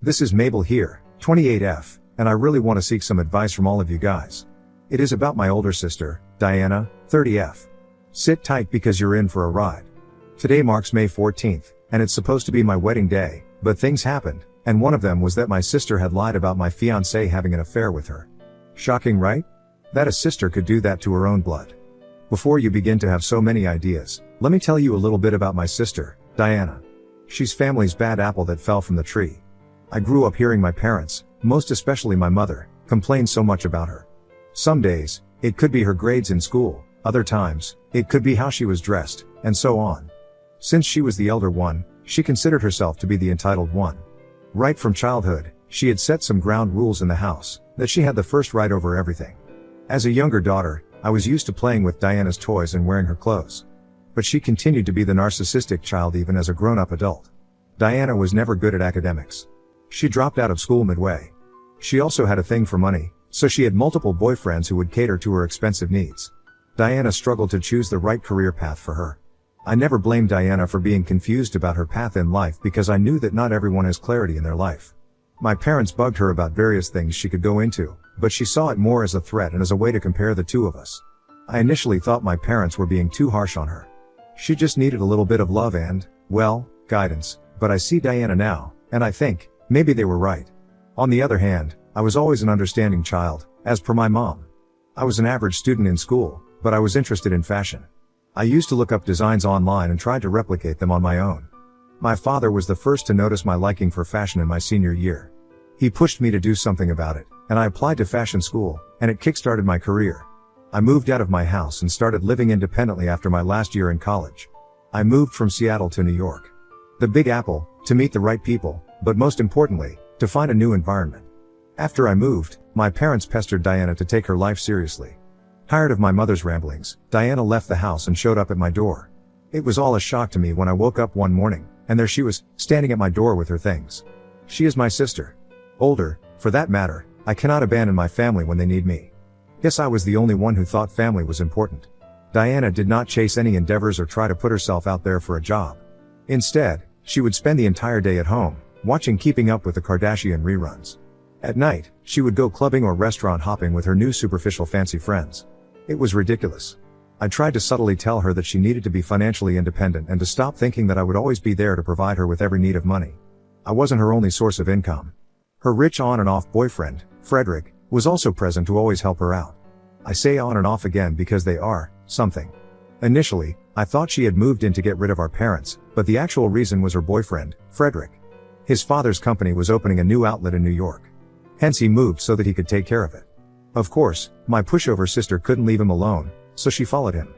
This is Mabel here, 28F, and I really want to seek some advice from all of you guys. It is about my older sister, Diana, 30F. Sit tight because you're in for a ride. Today marks May 14th, and it's supposed to be my wedding day, but things happened, and one of them was that my sister had lied about my fiancé having an affair with her. Shocking, right? That a sister could do that to her own blood. Before you begin to have so many ideas, let me tell you a little bit about my sister, Diana. She's family's bad apple that fell from the tree. I grew up hearing my parents, most especially my mother, complain so much about her. Some days, it could be her grades in school, other times, it could be how she was dressed, and so on. Since she was the elder one, she considered herself to be the entitled one. Right from childhood, she had set some ground rules in the house, that she had the first right over everything. As a younger daughter, I was used to playing with Diana's toys and wearing her clothes. But she continued to be the narcissistic child even as a grown-up adult. Diana was never good at academics. She dropped out of school midway. She also had a thing for money, so she had multiple boyfriends who would cater to her expensive needs. Diana struggled to choose the right career path for her. I never blamed Diana for being confused about her path in life because I knew that not everyone has clarity in their life. My parents bugged her about various things she could go into, but she saw it more as a threat and as a way to compare the two of us. I initially thought my parents were being too harsh on her. She just needed a little bit of love and, well, guidance, but I see Diana now, and I think, maybe they were right. On the other hand, I was always an understanding child, as per my mom. I was an average student in school, but I was interested in fashion. I used to look up designs online and tried to replicate them on my own. My father was the first to notice my liking for fashion in my senior year. He pushed me to do something about it, and I applied to fashion school, and it kick-started my career. I moved out of my house and started living independently after my last year in college. I moved from Seattle to New York. The Big Apple, to meet the right people, but most importantly, to find a new environment. After I moved, my parents pestered Diana to take her life seriously. Tired of my mother's ramblings, Diana left the house and showed up at my door. It was all a shock to me when I woke up one morning, and there she was, standing at my door with her things. She is my sister. Older, for that matter. I cannot abandon my family when they need me. Guess I was the only one who thought family was important. Diana did not chase any endeavors or try to put herself out there for a job. Instead, she would spend the entire day at home, watching Keeping Up with the Kardashian reruns. At night, she would go clubbing or restaurant hopping with her new superficial fancy friends. It was ridiculous. I tried to subtly tell her that she needed to be financially independent and to stop thinking that I would always be there to provide her with every need of money. I wasn't her only source of income. Her rich on and off boyfriend, Frederick, was also present to always help her out. I say on and off again because they are something. Initially, I thought she had moved in to get rid of our parents, but the actual reason was her boyfriend, Frederick. His father's company was opening a new outlet in New York. Hence he moved so that he could take care of it. Of course, my pushover sister couldn't leave him alone, so she followed him.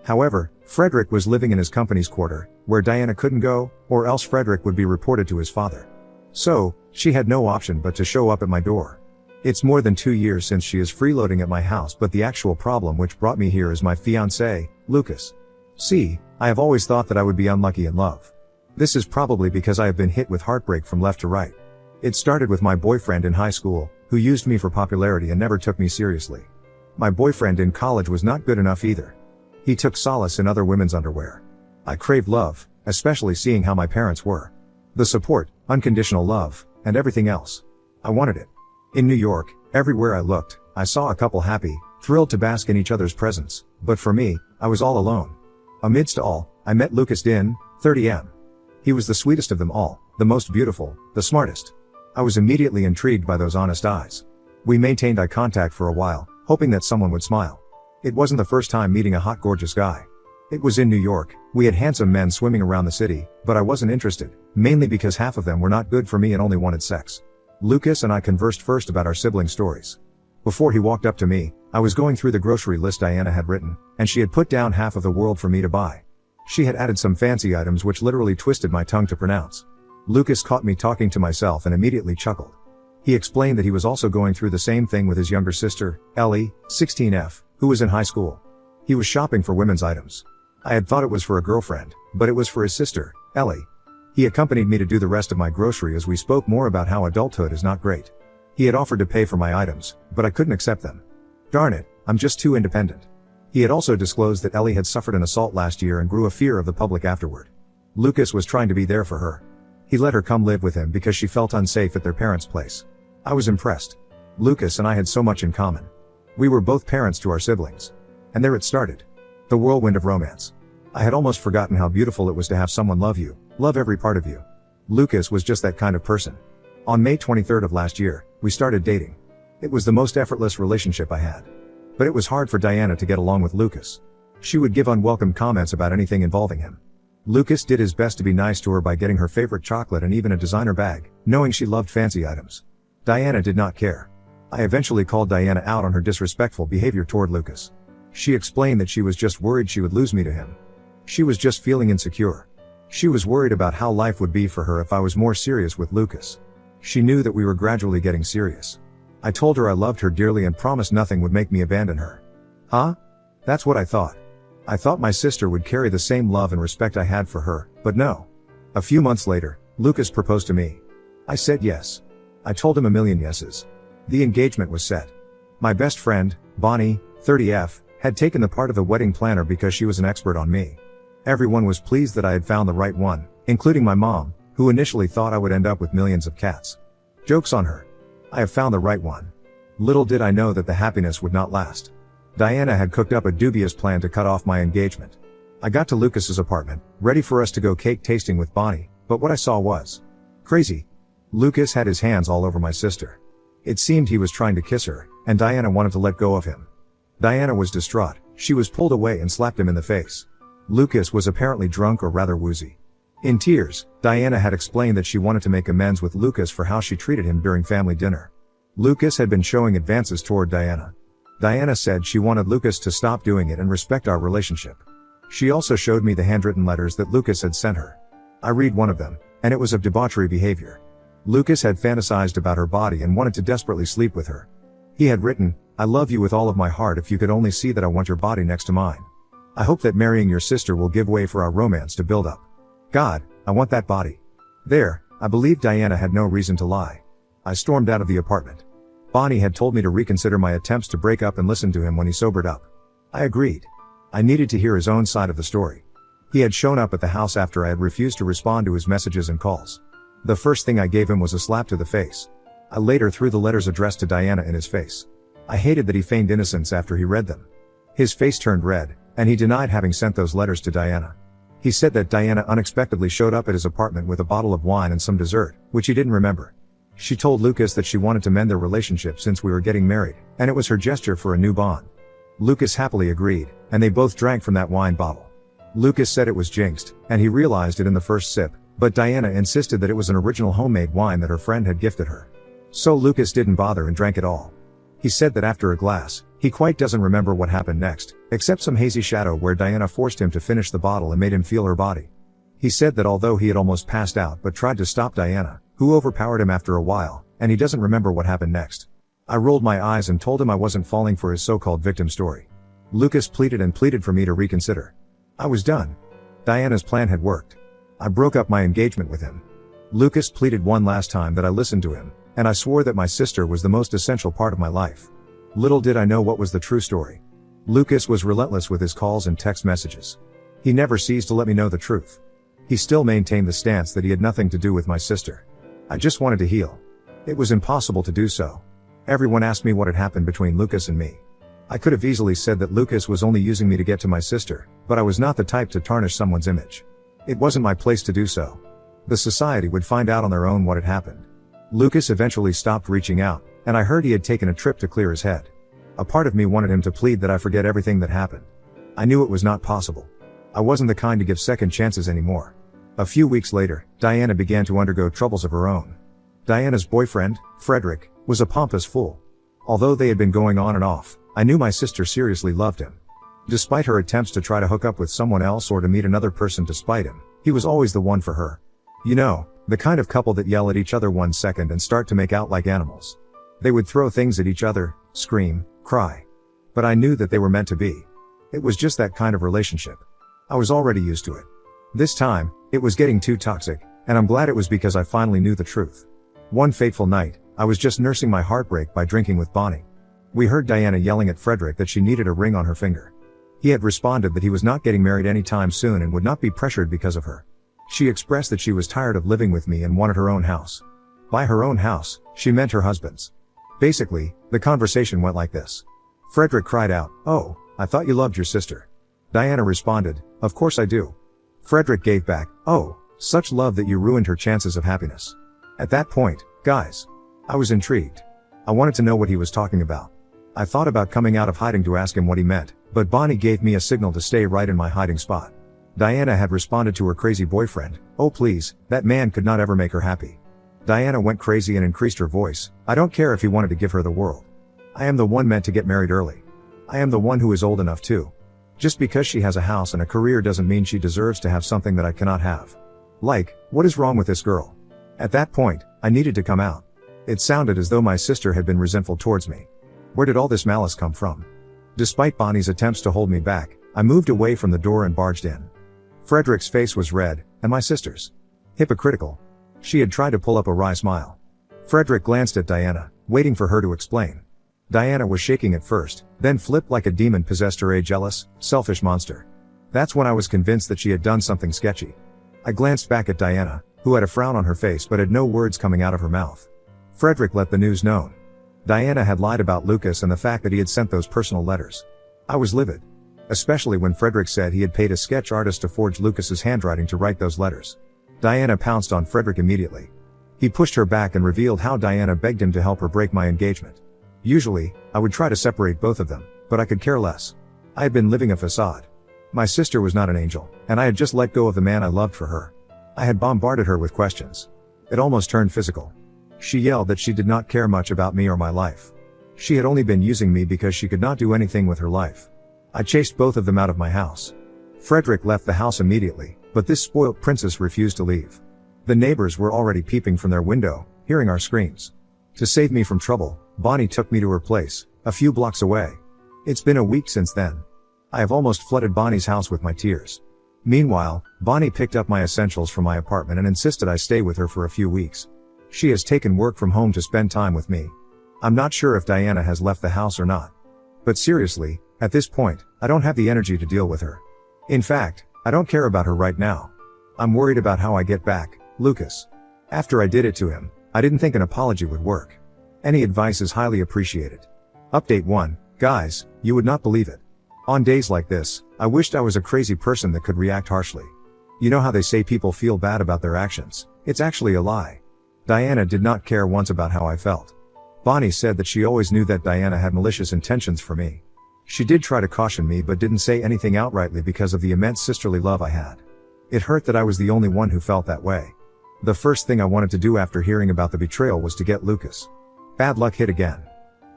However, Frederick was living in his company's quarter, where Diana couldn't go, or else Frederick would be reported to his father. So, she had no option but to show up at my door. It's more than 2 years since she is freeloading at my house, but the actual problem which brought me here is my fiancé, Lucas. See, I have always thought that I would be unlucky in love. This is probably because I have been hit with heartbreak from left to right. It started with my boyfriend in high school, who used me for popularity and never took me seriously. My boyfriend in college was not good enough either. He took solace in other women's underwear. I craved love, especially seeing how my parents were. The support, unconditional love, and everything else. I wanted it. In New York, everywhere I looked, I saw a couple happy, thrilled to bask in each other's presence, but for me, I was all alone. Amidst all, I met Lucas Din, 30M. He was the sweetest of them all, the most beautiful, the smartest. I was immediately intrigued by those honest eyes. We maintained eye contact for a while, hoping that someone would smile. It wasn't the first time meeting a hot gorgeous guy. It was in New York. We had handsome men swimming around the city, but I wasn't interested, mainly because half of them were not good for me and only wanted sex. Lucas and I conversed first about our sibling stories. Before he walked up to me, I was going through the grocery list Diana had written, and she had put down half of the world for me to buy. She had added some fancy items which literally twisted my tongue to pronounce. Lucas caught me talking to myself and immediately chuckled. He explained that he was also going through the same thing with his younger sister, Ellie, 16F, who was in high school. He was shopping for women's items. I had thought it was for a girlfriend, but it was for his sister, Ellie. He accompanied me to do the rest of my grocery as we spoke more about how adulthood is not great. He had offered to pay for my items, but I couldn't accept them. Darn it, I'm just too independent. He had also disclosed that Ellie had suffered an assault last year and grew a fear of the public afterward. Lucas was trying to be there for her. He let her come live with him because she felt unsafe at their parents' place. I was impressed. Lucas and I had so much in common. We were both parents to our siblings. And there it started. The whirlwind of romance. I had almost forgotten how beautiful it was to have someone love you, love every part of you. Lucas was just that kind of person. On May 23rd of last year, we started dating. It was the most effortless relationship I had. But it was hard for Diana to get along with Lucas. She would give unwelcome comments about anything involving him. Lucas did his best to be nice to her by getting her favorite chocolate and even a designer bag, knowing she loved fancy items. Diana did not care. I eventually called Diana out on her disrespectful behavior toward Lucas. She explained that she was just worried she would lose me to him. She was just feeling insecure. She was worried about how life would be for her if I was more serious with Lucas. She knew that we were gradually getting serious. I told her I loved her dearly and promised nothing would make me abandon her. Huh? That's what I thought. I thought my sister would carry the same love and respect I had for her, but no. A few months later, Lucas proposed to me. I said yes. I told him a million yeses. The engagement was set. My best friend, Bonnie, 30F, had taken the part of the wedding planner because she was an expert on me. Everyone was pleased that I had found the right one, including my mom, who initially thought I would end up with millions of cats. Joke's on her. I have found the right one. Little did I know that the happiness would not last. Diana had cooked up a dubious plan to cut off my engagement. I got to Lucas's apartment, ready for us to go cake tasting with Bonnie, but what I saw was crazy. Lucas had his hands all over my sister. It seemed he was trying to kiss her, and Diana wanted to let go of him. Diana was distraught. She was pulled away and slapped him in the face. Lucas was apparently drunk or rather woozy. In tears, Diana had explained that she wanted to make amends with Lucas for how she treated him during family dinner. Lucas had been showing advances toward Diana. Diana said she wanted Lucas to stop doing it and respect our relationship. She also showed me the handwritten letters that Lucas had sent her. I read one of them, and it was of debauchery behavior. Lucas had fantasized about her body and wanted to desperately sleep with her. He had written, "I love you with all of my heart if you could only see that I want your body next to mine. I hope that marrying your sister will give way for our romance to build up. God, I want that body." There, I believed Diana had no reason to lie. I stormed out of the apartment. Bonnie had told me to reconsider my attempts to break up and listen to him when he sobered up. I agreed. I needed to hear his own side of the story. He had shown up at the house after I had refused to respond to his messages and calls. The first thing I gave him was a slap to the face. I later threw the letters addressed to Diana in his face. I hated that he feigned innocence after he read them. His face turned red, and he denied having sent those letters to Diana. He said that Diana unexpectedly showed up at his apartment with a bottle of wine and some dessert, which he didn't remember. She told Lucas that she wanted to mend their relationship since we were getting married, and it was her gesture for a new bond. Lucas happily agreed, and they both drank from that wine bottle. Lucas said it was jinxed, and he realized it in the first sip, but Diana insisted that it was an original homemade wine that her friend had gifted her. So Lucas didn't bother and drank it all. He said that after a glass, he quite doesn't remember what happened next, except some hazy shadow where Diana forced him to finish the bottle and made him feel her body. He said that although he had almost passed out but tried to stop Diana, who overpowered him after a while, and he doesn't remember what happened next. I rolled my eyes and told him I wasn't falling for his so-called victim story. Lucas pleaded and pleaded for me to reconsider. I was done. Diana's plan had worked. I broke up my engagement with him. Lucas pleaded one last time that I listened to him, and I swore that my sister was the most essential part of my life. Little did I know what was the true story. Lucas was relentless with his calls and text messages. He never ceased to let me know the truth. He still maintained the stance that he had nothing to do with my sister. I just wanted to heal. It was impossible to do so. Everyone asked me what had happened between Lucas and me. I could have easily said that Lucas was only using me to get to my sister, but I was not the type to tarnish someone's image. It wasn't my place to do so. The society would find out on their own what had happened. Lucas eventually stopped reaching out, and I heard he had taken a trip to clear his head. A part of me wanted him to plead that I forget everything that happened. I knew it was not possible. I wasn't the kind to give second chances anymore. A few weeks later, Diana began to undergo troubles of her own. Diana's boyfriend, Frederick, was a pompous fool. Although they had been going on and off, I knew my sister seriously loved him. Despite her attempts to try to hook up with someone else or to meet another person to spite him, he was always the one for her. You know, the kind of couple that yell at each other 1 second and start to make out like animals. They would throw things at each other, scream, cry. But I knew that they were meant to be. It was just that kind of relationship. I was already used to it. This time, it was getting too toxic, and I'm glad it was because I finally knew the truth. One fateful night, I was just nursing my heartbreak by drinking with Bonnie. We heard Diana yelling at Frederick that she needed a ring on her finger. He had responded that he was not getting married anytime soon and would not be pressured because of her. She expressed that she was tired of living with me and wanted her own house. By her own house, she meant her husband's. Basically, the conversation went like this. Frederick cried out, "Oh, I thought you loved your sister." Diana responded, "Of course I do." Frederick gave back, "Oh, such love that you ruined her chances of happiness." At that point, guys, I was intrigued. I wanted to know what he was talking about. I thought about coming out of hiding to ask him what he meant, but Bonnie gave me a signal to stay right in my hiding spot. Diana had responded to her crazy boyfriend, "Oh please, that man could not ever make her happy." Diana went crazy and increased her voice, "I don't care if he wanted to give her the world. I am the one meant to get married early. I am the one who is old enough too. Just because she has a house and a career doesn't mean she deserves to have something that I cannot have. Like, what is wrong with this girl?" At that point, I needed to come out. It sounded as though my sister had been resentful towards me. Where did all this malice come from? Despite Bonnie's attempts to hold me back, I moved away from the door and barged in. Frederick's face was red, and my sister's hypocritical. She had tried to pull up a wry smile. Frederick glanced at Diana, waiting for her to explain. Diana was shaking at first, then flipped like a demon possessed her, a jealous, selfish monster. That's when I was convinced that she had done something sketchy. I glanced back at Diana, who had a frown on her face but had no words coming out of her mouth. Frederick let the news known. Diana had lied about Lucas and the fact that he had sent those personal letters. I was livid. Especially when Frederick said he had paid a sketch artist to forge Lucas's handwriting to write those letters. Diana pounced on Frederick immediately. He pushed her back and revealed how Diana begged him to help her break my engagement. Usually, I would try to separate both of them, but I could care less. I had been living a facade. My sister was not an angel, and I had just let go of the man I loved for her. I had bombarded her with questions. It almost turned physical. She yelled that she did not care much about me or my life. She had only been using me because she could not do anything with her life. I chased both of them out of my house. Frederick left the house immediately, but this spoilt princess refused to leave. The neighbors were already peeping from their window, hearing our screams. To save me from trouble, Bonnie took me to her place, a few blocks away. It's been a week since then. I have almost flooded Bonnie's house with my tears. Meanwhile, Bonnie picked up my essentials from my apartment and insisted I stay with her for a few weeks. She has taken work from home to spend time with me. I'm not sure if Diana has left the house or not. But seriously, at this point, I don't have the energy to deal with her. In fact, I don't care about her right now. I'm worried about how I get back, Lucas. After I did it to him, I didn't think an apology would work. Any advice is highly appreciated. Update 1, guys, you would not believe it. On days like this, I wished I was a crazy person that could react harshly. You know how they say people feel bad about their actions? It's actually a lie. Diana did not care once about how I felt. Bonnie said that she always knew that Diana had malicious intentions for me. She did try to caution me but didn't say anything outrightly because of the immense sisterly love I had. It hurt that I was the only one who felt that way. The first thing I wanted to do after hearing about the betrayal was to get Lucas. Bad luck hit again.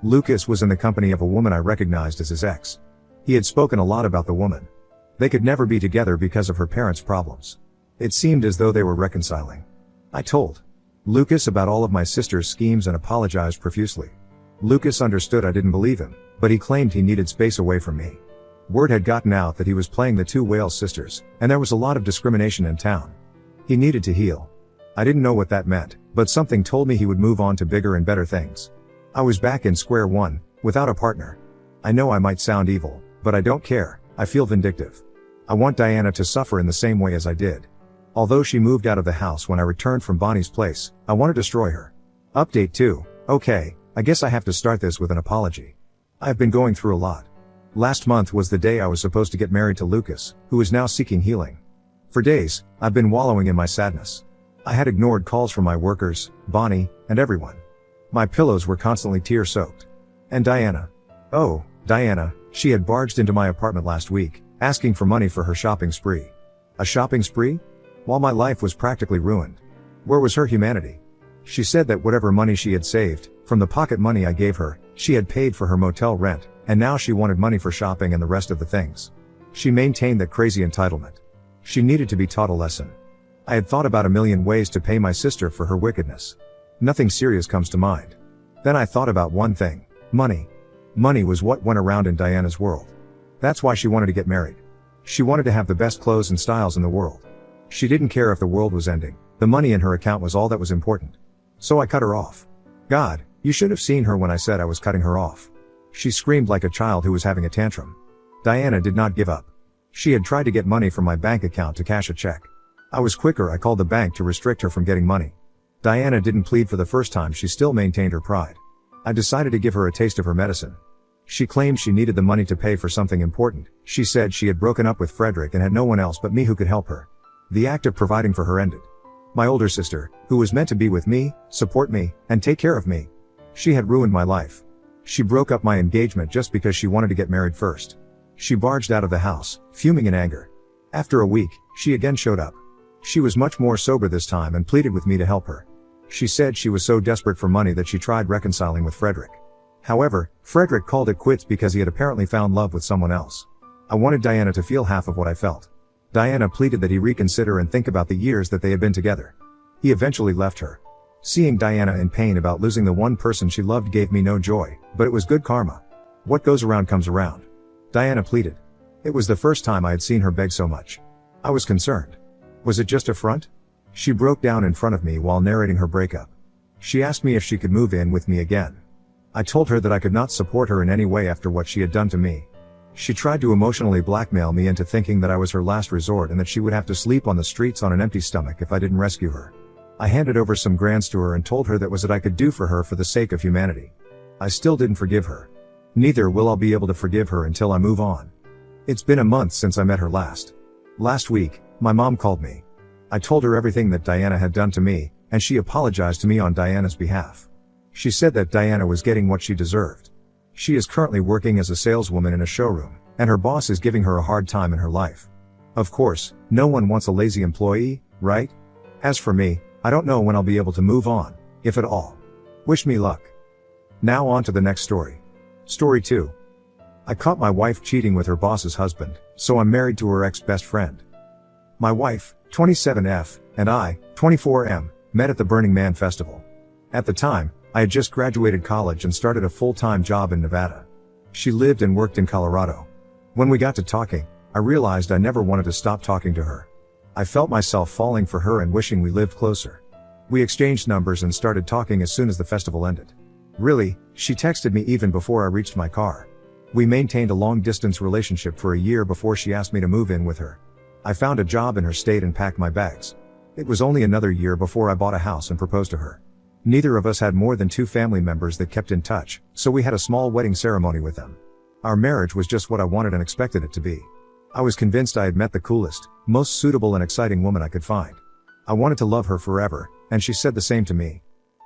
Lucas was in the company of a woman I recognized as his ex. He had spoken a lot about the woman. They could never be together because of her parents' problems. It seemed as though they were reconciling. I told Lucas about all of my sister's schemes and apologized profusely. Lucas understood I didn't believe him, but he claimed he needed space away from me. Word had gotten out that he was playing the two Wales sisters, and there was a lot of discrimination in town. He needed to heal. I didn't know what that meant, but something told me he would move on to bigger and better things. I was back in square one, without a partner. I know I might sound evil, but I don't care. I feel vindictive. I want Diana to suffer in the same way as I did. Although she moved out of the house when I returned from Bonnie's place, I want to destroy her. Update 2. Okay, I guess I have to start this with an apology. I've been going through a lot. Last month was the day I was supposed to get married to Lucas, who is now seeking healing. For days, I've been wallowing in my sadness. I had ignored calls from my workers, Bonnie, and everyone. My pillows were constantly tear-soaked. And Diana. Oh, Diana, she had barged into my apartment last week, asking for money for her shopping spree. A shopping spree? While my life was practically ruined. Where was her humanity? She said that whatever money she had saved, from the pocket money I gave her, she had paid for her motel rent, and now she wanted money for shopping and the rest of the things. She maintained that crazy entitlement. She needed to be taught a lesson. I had thought about a million ways to pay my sister for her wickedness. Nothing serious comes to mind. Then I thought about one thing. Money. Money was what went around in Diana's world. That's why she wanted to get married. She wanted to have the best clothes and styles in the world. She didn't care if the world was ending. The money in her account was all that was important. So I cut her off. God, you should have seen her when I said I was cutting her off. She screamed like a child who was having a tantrum. Diana did not give up. She had tried to get money from my bank account to cash a check. I was quicker. I called the bank to restrict her from getting money. Diana didn't plead for the first time. She still maintained her pride. I decided to give her a taste of her medicine. She claimed she needed the money to pay for something important. She said she had broken up with Frederick and had no one else but me who could help her. The act of providing for her ended. My older sister, who was meant to be with me, support me, and take care of me. She had ruined my life. She broke up my engagement just because she wanted to get married first. She barged out of the house, fuming in anger. After a week, she again showed up. She was much more sober this time and pleaded with me to help her. She said she was so desperate for money that she tried reconciling with Frederick. However, Frederick called it quits because he had apparently found love with someone else. I wanted Diana to feel half of what I felt. Diana pleaded that he reconsider and think about the years that they had been together. He eventually left her. Seeing Diana in pain about losing the one person she loved gave me no joy, but it was good karma. What goes around comes around. Diana pleaded. It was the first time I had seen her beg so much. I was concerned. Was it just a front? She broke down in front of me while narrating her breakup. She asked me if she could move in with me again. I told her that I could not support her in any way after what she had done to me. She tried to emotionally blackmail me into thinking that I was her last resort and that she would have to sleep on the streets on an empty stomach if I didn't rescue her. I handed over some grants to her and told her that was what I could do for her for the sake of humanity. I still didn't forgive her. Neither will I be able to forgive her until I move on. It's been a month since I met her last. Last week, my mom called me. I told her everything that Diana had done to me, and she apologized to me on Diana's behalf. She said that Diana was getting what she deserved. She is currently working as a saleswoman in a showroom, and her boss is giving her a hard time in her life. Of course, no one wants a lazy employee, right? As for me, I don't know when I'll be able to move on, if at all. Wish me luck. Now on to the next story. Story 2. I caught my wife cheating with her boss's husband, so I'm married to her ex-best friend. My wife, 27F, and I, 24M, met at the Burning Man Festival. At the time, I had just graduated college and started a full-time job in Nevada. She lived and worked in Colorado. When we got to talking, I realized I never wanted to stop talking to her. I felt myself falling for her and wishing we lived closer. We exchanged numbers and started talking as soon as the festival ended. Really, she texted me even before I reached my car. We maintained a long-distance relationship for a year before she asked me to move in with her. I found a job in her state and packed my bags. It was only another year before I bought a house and proposed to her. Neither of us had more than 2 family members that kept in touch, so we had a small wedding ceremony with them. Our marriage was just what I wanted and expected it to be. I was convinced I had met the coolest, most suitable and exciting woman I could find. I wanted to love her forever, and she said the same to me.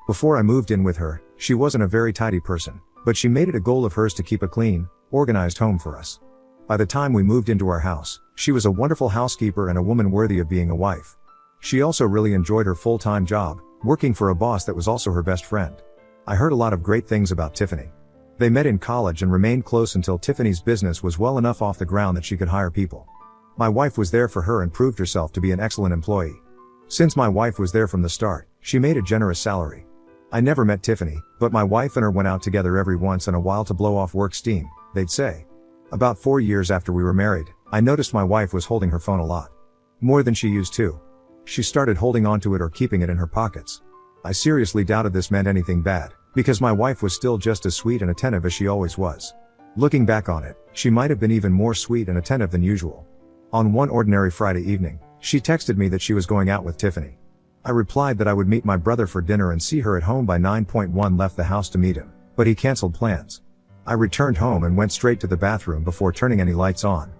Before I moved in with her, she wasn't a very tidy person, but she made it a goal of hers to keep a clean, organized home for us. By the time we moved into our house, she was a wonderful housekeeper and a woman worthy of being a wife. She also really enjoyed her full-time job, working for a boss that was also her best friend. I heard a lot of great things about Tiffany. They met in college and remained close until Tiffany's business was well enough off the ground that she could hire people. My wife was there for her and proved herself to be an excellent employee. Since my wife was there from the start, she made a generous salary. I never met Tiffany, but my wife and her went out together every once in a while to blow off work steam, they'd say. About 4 years after we were married, I noticed my wife was holding her phone a lot. More than she used to. She started holding onto it or keeping it in her pockets. I seriously doubted this meant anything bad, because my wife was still just as sweet and attentive as she always was. Looking back on it, she might have been even more sweet and attentive than usual. On one ordinary Friday evening, she texted me that she was going out with Tiffany. I replied that I would meet my brother for dinner and see her at home by 9:1. Left the house to meet him, but he canceled plans. I returned home and went straight to the bathroom before turning any lights on.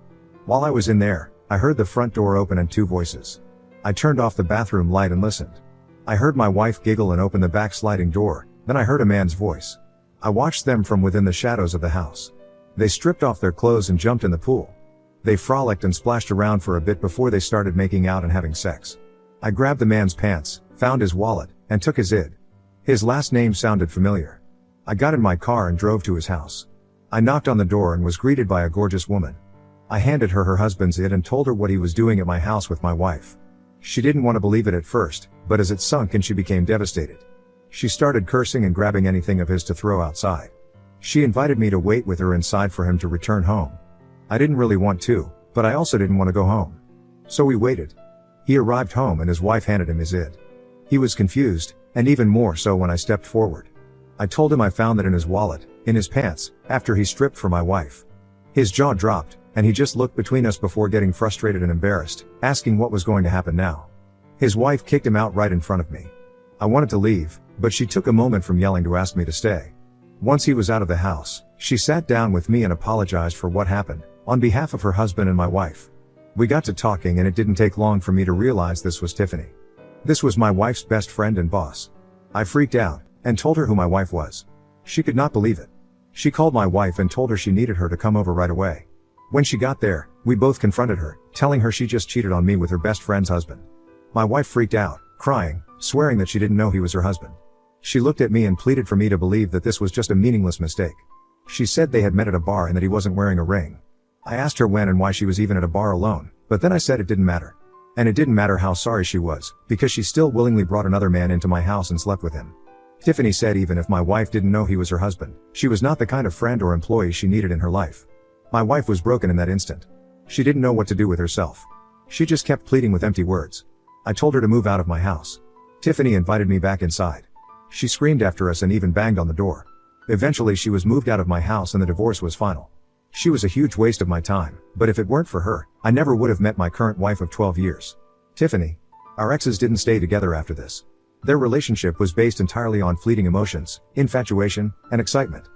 While I was in there, I heard the front door open and 2 voices. I turned off the bathroom light and listened. I heard my wife giggle and open the back sliding door, then I heard a man's voice. I watched them from within the shadows of the house. They stripped off their clothes and jumped in the pool. They frolicked and splashed around for a bit before they started making out and having sex. I grabbed the man's pants, found his wallet, and took his ID. His last name sounded familiar. I got in my car and drove to his house. I knocked on the door and was greeted by a gorgeous woman. I handed her her husband's ID and told her what he was doing at my house with my wife. She didn't want to believe it at first, but as it sunk in she became devastated. She started cursing and grabbing anything of his to throw outside. She invited me to wait with her inside for him to return home. I didn't really want to, but I also didn't want to go home. So we waited. He arrived home and his wife handed him his ID. He was confused, and even more so when I stepped forward. I told him I found it in his wallet, in his pants, after he stripped for my wife. His jaw dropped, and he just looked between us before getting frustrated and embarrassed, asking what was going to happen now. His wife kicked him out right in front of me. I wanted to leave, but she took a moment from yelling to ask me to stay. Once he was out of the house, she sat down with me and apologized for what happened, on behalf of her husband and my wife. We got to talking and it didn't take long for me to realize this was Tiffany. This was my wife's best friend and boss. I freaked out, and told her who my wife was. She could not believe it. She called my wife and told her she needed her to come over right away. When she got there, we both confronted her, telling her she just cheated on me with her best friend's husband. My wife freaked out, crying, swearing that she didn't know he was her husband. She looked at me and pleaded for me to believe that this was just a meaningless mistake. She said they had met at a bar and that he wasn't wearing a ring. I asked her when and why she was even at a bar alone, but then I said it didn't matter. And it didn't matter how sorry she was, because she still willingly brought another man into my house and slept with him. Tiffany said even if my wife didn't know he was her husband, she was not the kind of friend or employee she needed in her life. My wife was broken in that instant. She didn't know what to do with herself. She just kept pleading with empty words. I told her to move out of my house. Tiffany invited me back inside. She screamed after us and even banged on the door. Eventually she was moved out of my house and the divorce was final. She was a huge waste of my time, but if it weren't for her, I never would have met my current wife of 12 years. Tiffany. Our exes didn't stay together after this. Their relationship was based entirely on fleeting emotions, infatuation, and excitement.